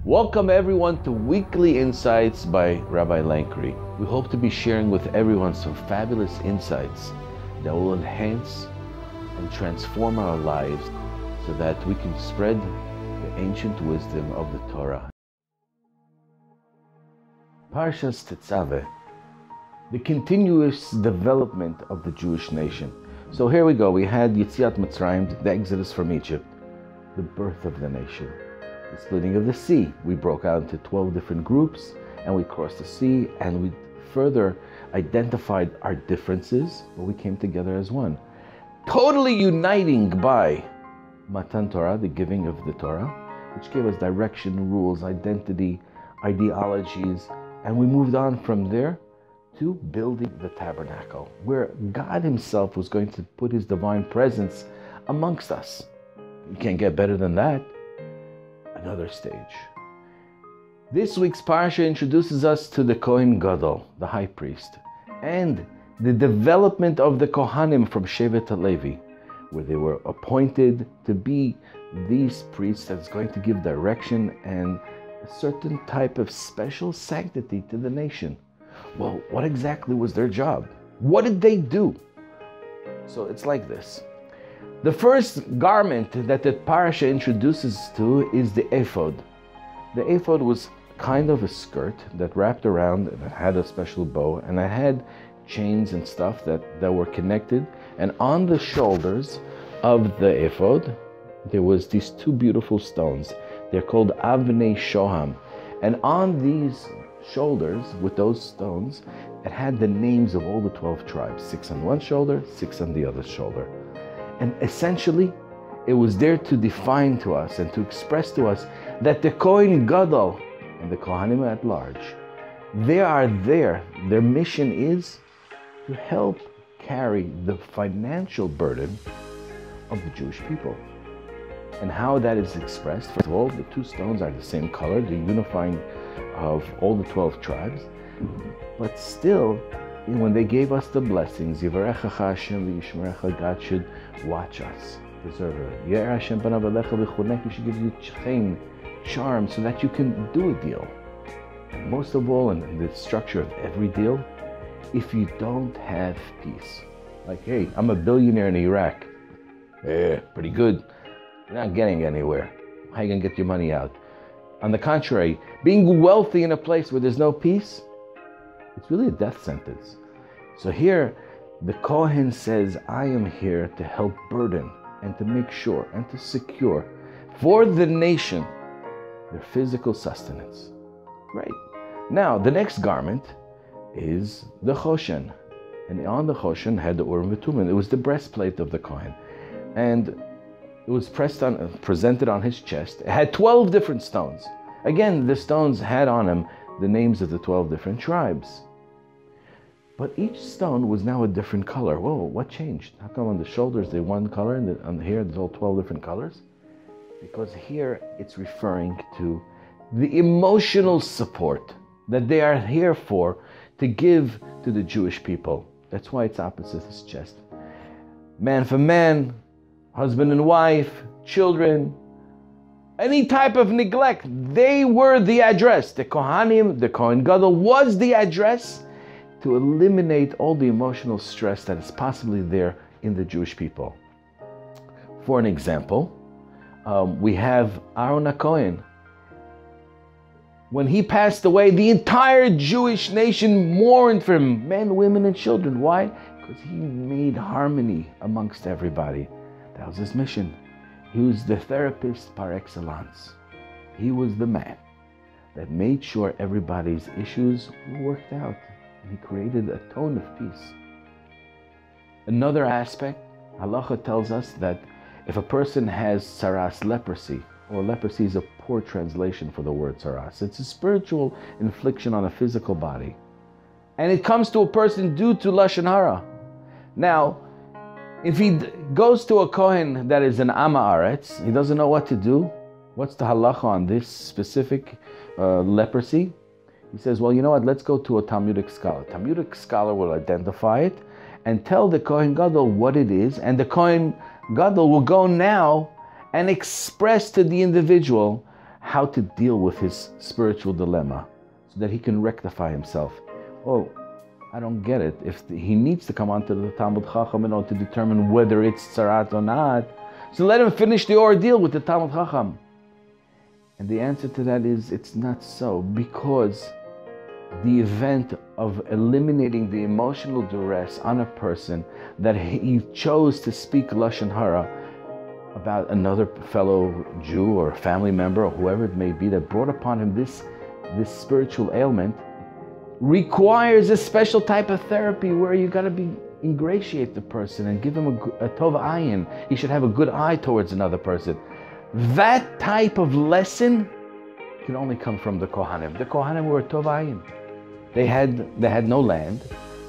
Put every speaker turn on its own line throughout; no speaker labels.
Welcome everyone to Weekly Insights by Rabbi Lankry. We hope to be sharing with everyone some fabulous insights that will enhance and transform our lives so that we can spread the ancient wisdom of the Torah. Parshas Tetzaveh, the continuous development of the Jewish nation. So here we go. We had Yetziat Mitzrayim, the exodus from Egypt, the birth of the nation. The splitting of the sea. We broke out into 12 different groups and we crossed the sea and we further identified our differences, but we came together as one. Totally uniting by Matan Torah, the giving of the Torah, which gave us direction, rules, identity, ideologies, and we moved on from there to building the tabernacle, where God Himself was going to put His divine presence amongst us. You can't get better than that. Another stage. This week's parsha introduces us to the Kohen Gadol, the high priest, and the development of the Kohanim from Shevet Levi, where they were appointed to be these priests that's going to give direction and a certain type of special sanctity to the nation. Well, what exactly was their job? What did they do? So it's like this. The first garment that the parasha introduces to is the ephod. The ephod was kind of a skirt that wrapped around and it had a special bow and it had chains and stuff that were connected. And on the shoulders of the ephod, there was these two beautiful stones. They're called Avnei Shoham. And on these shoulders, with those stones, it had the names of all the 12 tribes, 6 on one shoulder, 6 on the other shoulder. And essentially, it was there to define to us and to express to us that the Kohen Gadol and the Kohanim at large, they are there. Their mission is to help carry the financial burden of the Jewish people. And how that is expressed, first of all, the two stones are the same color, the unifying of all the 12 tribes. But still, when they gave us the blessings, Yivarecha Hashem v'yishmerecha, God should watch us, preserve us. Yer Hashem panav elecha v'chunek, He should give you chen, charm, so that you can do a deal. And most of all, in the structure of every deal, if you don't have peace, like, hey, I'm a billionaire in Iraq. Yeah, pretty good. You're not getting anywhere. How are you going to get your money out? On the contrary, being wealthy in a place where there's no peace, it's really a death sentence. So here, the Kohen says, I am here to help burden and to make sure and to secure for the nation their physical sustenance. Great. Now, the next garment is the Choshen. And on the Choshen had the Urim v'Tumim. It was the breastplate of the Kohen. And it was presented on his chest. It had 12 different stones. Again, the stones had on them the names of the 12 different tribes. But each stone was now a different color. Whoa, what changed? How come on the shoulders they're one color and on here there's all 12 different colors? Because here it's referring to the emotional support that they are here for to give to the Jewish people. That's why it's opposite his chest. Man for man, husband and wife, children, any type of neglect, they were the address. The Kohanim, the Kohen Gadol was the address to eliminate all the emotional stress that is possibly there in the Jewish people. For an example, we have Aharon HaKohen. When he passed away, the entire Jewish nation mourned for him, men, women, and children. Why? Because he made harmony amongst everybody. That was his mission. He was the therapist par excellence. He was the man that made sure everybody's issues were worked out. And he created a tone of peace. Another aspect, halacha tells us that if a person has saras, leprosy, or leprosy is a poor translation for the word saras, it's a spiritual infliction on a physical body. And it comes to a person due to lashon hara. Now, if he goes to a Kohen that is an Ama Aretz, he doesn't know what to do. What's the halacha on this specific leprosy? He says, well, you know what, let's go to a Talmudic scholar. Talmudic scholar will identify it and tell the Kohen Gadol what it is, and the Kohen Gadol will go now and express to the individual how to deal with his spiritual dilemma so that he can rectify himself. Oh, I don't get it. If he needs to come onto the Talmud Chacham in order to determine whether it's tzarat or not, so let him finish the ordeal with the Talmud Chacham. And the answer to that is it's not so, because the event of eliminating the emotional duress on a person that he chose to speak Lashon Hara about another fellow Jew or family member or whoever it may be that brought upon him this spiritual ailment requires a special type of therapy where you got to ingratiate the person and give him a tov ayin. He should have a good eye towards another person. That type of lesson can only come from the Kohanim. The Kohanim were a tov ayin. They had no land,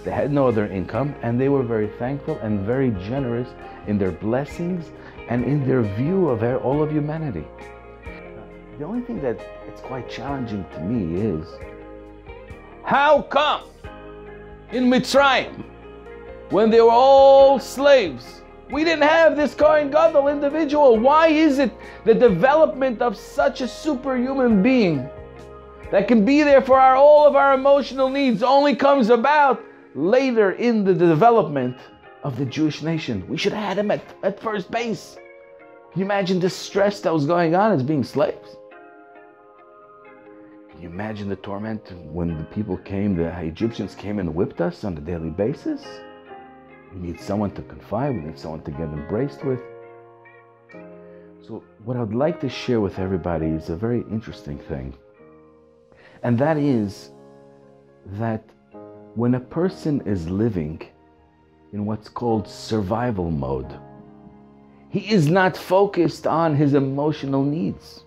they had no other income, and they were very thankful and very generous in their blessings and in their view of all of humanity. The only thing that it's quite challenging to me is, how come in Mitzrayim, when they were all slaves, we didn't have this Kohen Gadol individual? Why is it the development of such a superhuman being that can be there for all of our emotional needs only comes about later in the development of the Jewish nation? We should have had him at first base. Can you imagine the stress that was going on as being slaves? Can you imagine the torment when the people came, the Egyptians came and whipped us on a daily basis? We need someone to confide, we need someone to get embraced with. So what I'd like to share with everybody is a very interesting thing. And that is that when a person is living in what's called survival mode, he is not focused on his emotional needs.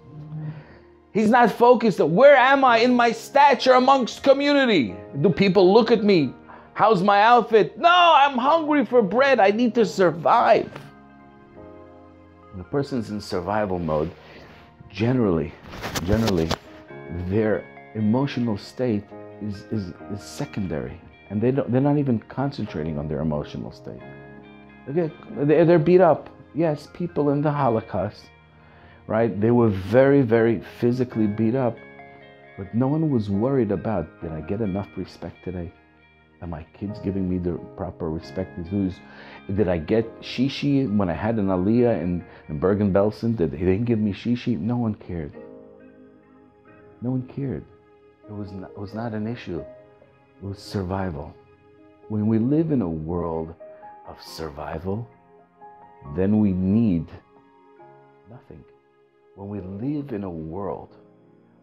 He's not focused on where am I in my stature amongst community? Do people look at me? How's my outfit? No, I'm hungry for bread. I need to survive. When the person's in survival mode, generally, their emotional state is secondary, and they're not even concentrating on their emotional state. They're beat up. Yes, people in the Holocaust, right? They were very, very physically beat up, but no one was worried about, did I get enough respect today? Are my kids giving me the proper respect? Did I get shishi when I had an aliyah in Bergen-Belsen? Did they didn't give me shishi? No one cared. No one cared. It was not an issue. It was survival. When we live in a world of survival, then we need nothing. When we live in a world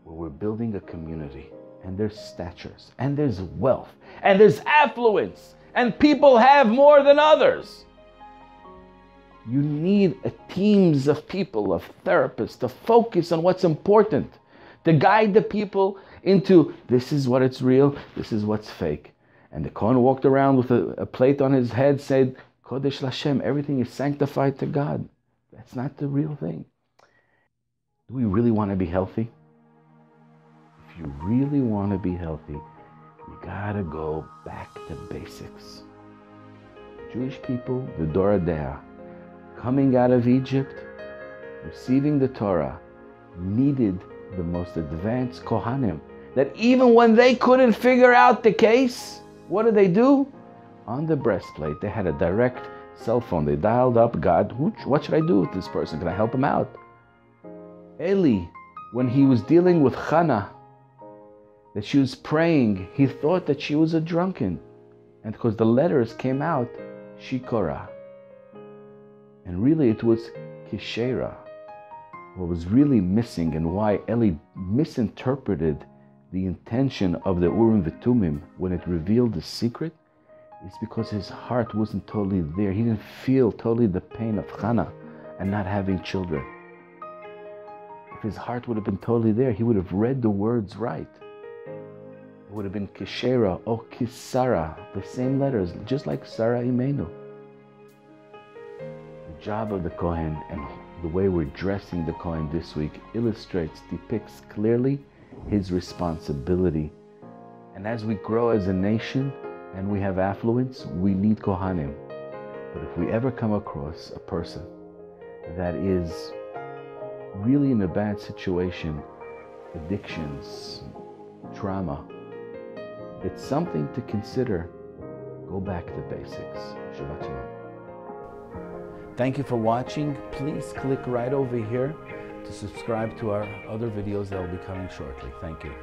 where we're building a community, and there's statures, and there's wealth, and there's affluence, and people have more than others, you need teams of people, of therapists, to focus on what's important, to guide the people into this is what it's real, this is what's fake. And the Kohen walked around with a plate on his head, said, Kodesh Lashem, everything is sanctified to God. That's not the real thing. Do we really want to be healthy? If you really want to be healthy, you gotta go back to basics. Jewish people, the Dor Hadea, coming out of Egypt, receiving the Torah, needed the most advanced Kohanim, that even when they couldn't figure out the case, what did they do? On the breastplate, they had a direct cell phone. They dialed up, God, what should I do with this person? Can I help him out? Eli, when he was dealing with Hannah, that she was praying, he thought that she was a drunken. And because the letters came out, Shikora. And really it was Kishera. What was really missing and why Eli misinterpreted the intention of the Urim V'Tumim when it revealed the secret is because his heart wasn't totally there. He didn't feel totally the pain of Hannah and not having children. If his heart would have been totally there, he would have read the words right. It would have been Kishera or Kisara, the same letters, just like Sarah Imenu. The job of the Kohen and the way we're dressing the Kohen this week illustrates, depicts clearly his responsibility. And as we grow as a nation and we have affluence, we need Kohanim. But if we ever come across a person that is really in a bad situation addictions, trauma. It's something to consider. Go back to basics. Shabbat Shalom. Thank you for watching. Please click right over here to subscribe to our other videos that will be coming shortly. Thank you.